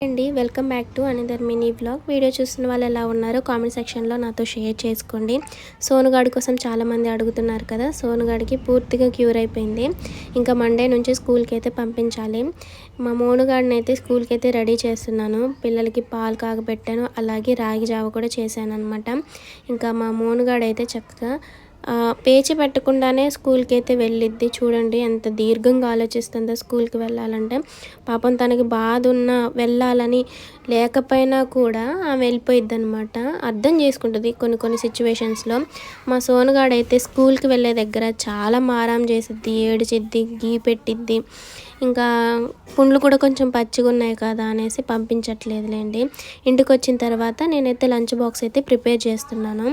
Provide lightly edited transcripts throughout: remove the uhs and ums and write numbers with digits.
అండి welcome back to another mini vlog. Video చూస్తున్న వాళ్ళు ఎలా ఉన్నారో కామెంట్ సెక్షన్లో నాతో షేర్ చేసుకోండి. సోనుగాడి కోసం చాలామంది అడుగుతున్నారు కదా. సోనుగాడికి పూర్తిగా క్యూర్ అయిపోయింది. ఇంకా మండే నుంచి స్కూల్కి అయితే పంపించాలి. మా మోనుగాడిని అయితే స్కూల్కి అయితే రెడీ చేస్తున్నాను. పిల్లలకి పాలు కాగబెట్టాను, అలాగే రాగి జావ కూడా చేశాను అనమాట. ఇంకా మా మోనుగాడు అయితే చక్కగా పేచి పెట్టకుండానే స్కూల్కి అయితే వెళ్ళిద్ది. చూడండి ఎంత దీర్ఘంగా ఆలోచిస్తుందో స్కూల్కి వెళ్ళాలంటే. పాపం తనకి బాధ ఉన్న వెళ్ళాలని లేకపోయినా కూడా ఆమె వెళ్ళిపోయిద్ది అనమాట. అర్థం చేసుకుంటుంది కొన్ని సిచ్యువేషన్స్లో. మా సోనుగాడైతే స్కూల్కి వెళ్ళే దగ్గర చాలా మారం చేసిద్ది, ఏడిచిద్ది, గీ పెట్టిద్ది. ఇంకా పుండ్లు కూడా కొంచెం పచ్చిగా ఉన్నాయి కదా అనేసి పంపించట్లేదులేండి. ఇంటికి వచ్చిన తర్వాత నేనైతే లంచ్ బాక్స్ అయితే ప్రిపేర్ చేస్తున్నాను.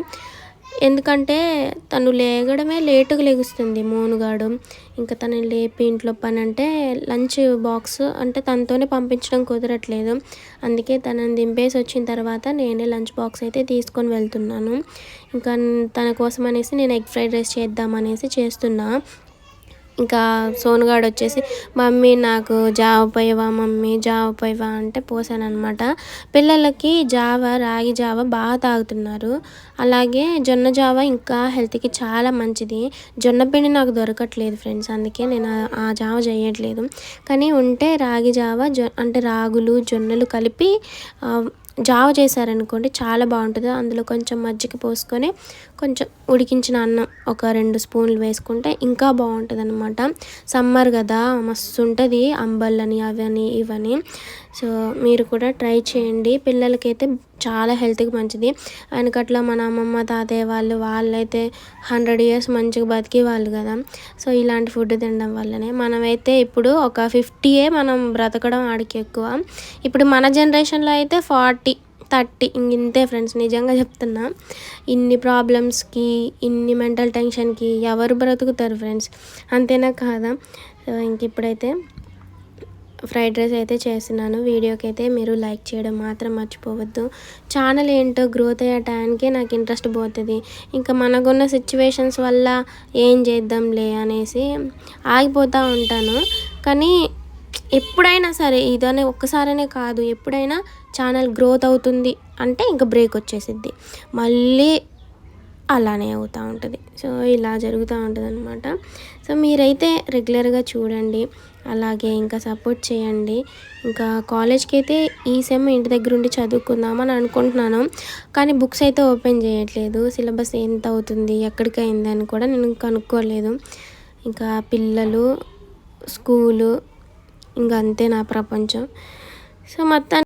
ఎందుకంటే తను లేగడమే లేటుగా లెగుస్తుంది మోనుగాడు. ఇంకా తనని లేపి ఇంట్లో పని అంటే లంచ్ బాక్స్ అంటే తనతోనే పంపించడం కుదరట్లేదు. అందుకే తనని దింపేసి వచ్చిన తర్వాత నేనే లంచ్ బాక్స్ అయితే తీసుకొని వెళ్తున్నాను. ఇంకా తన కోసం అనేసి నేను ఎగ్ ఫ్రైడ్ రైస్ చేద్దామనేసి చేస్తున్నా. ఇంకా సోనుగాడు వచ్చేసి మమ్మీ నాకు జావ పోయవా మమ్మీ, జావ పోయవా అంటే పోసాను అనమాట. పిల్లలకి రాగి జావ బాగా తాగుతున్నారు. అలాగే జొన్న జావ ఇంకా హెల్త్కి చాలా మంచిది. జొన్న పిండి నాకు దొరకట్లేదు ఫ్రెండ్స్, అందుకే నేను ఆ జావ చేయట్లేదు. కానీ ఉంటే రాగి జావ అంటే రాగులు జొన్నలు కలిపి జావ చేశారనుకోండి చాలా బాగుంటుంది. అందులో కొంచెం మజ్జిగ పోసుకొని కొంచెం ఉడికించిన అన్నం ఒక 2 స్పూన్లు వేసుకుంటే ఇంకా బాగుంటుంది అనమాట. సమ్మర్ కదా, మస్తు ఉంటుంది అంబళ్ళని అవని ఇవని. సో మీరు కూడా ట్రై చేయండి. పిల్లలకైతే చాలా హెల్త్కి మంచిది. వెనకట్లా మన అమ్మమ్మ తాతయ్య వాళ్ళైతే 100 years మంచిగా బతికి వాళ్ళు కదా. సో ఇలాంటి ఫుడ్ తినడం వల్లనే మనమైతే ఇప్పుడు ఒక 50 మనం బ్రతకడం ఆడికి ఎక్కువ. ఇప్పుడు మన జనరేషన్లో అయితే 40, 30 ఇంతే ఫ్రెండ్స్. నిజంగా చెప్తున్నా, ఇన్ని ప్రాబ్లమ్స్కి ఇన్ని మెంటల్ టెన్షన్కి ఎవరు బ్రతుకుతారు ఫ్రెండ్స్, అంతేనా కాదా. సో ఇంక ఇప్పుడైతే ఫ్రైడ్ రైస్ అయితే చేస్తున్నాను. వీడియోకి అయితే మీరు లైక్ చేయడం మాత్రం మర్చిపోవద్దు. ఛానల్ ఏంటో గ్రోత్ అయ్యే టైంకే నాకు ఇంట్రెస్ట్ పోతుంది. ఇంకా మనకున్న సిచ్యువేషన్స్ వల్ల ఏం చేద్దాంలే అనేసి ఆగిపోతూ ఉంటాను. కానీ ఎప్పుడైనా సరే ఇదనే ఒక్కసారనే కాదు, ఎప్పుడైనా ఛానల్ గ్రోత్ అవుతుంది అంటే ఇంకా బ్రేక్ వచ్చేసిద్ది, మళ్ళీ అలానే అవుతూ ఉంటుంది. సో ఇలా జరుగుతూ ఉంటుంది అనమాట. సో మీరైతే రెగ్యులర్గా చూడండి, అలాగే ఇంకా సపోర్ట్ చేయండి. ఇంకా కాలేజ్కి అయితే ఈ సెమ్ ఇంటి దగ్గర ఉండి చదువుకుందామని అనుకుంటున్నాను. కానీ బుక్స్ అయితే ఓపెన్ చేయట్లేదు. సిలబస్ ఎంత అవుతుంది, ఎక్కడికి అయింది అని కూడా నేను కనుక్కోలేదు. ఇంకా పిల్లలు, స్కూలు, ఇంకా అంతే నా ప్రపంచం. సో మొత్తానికి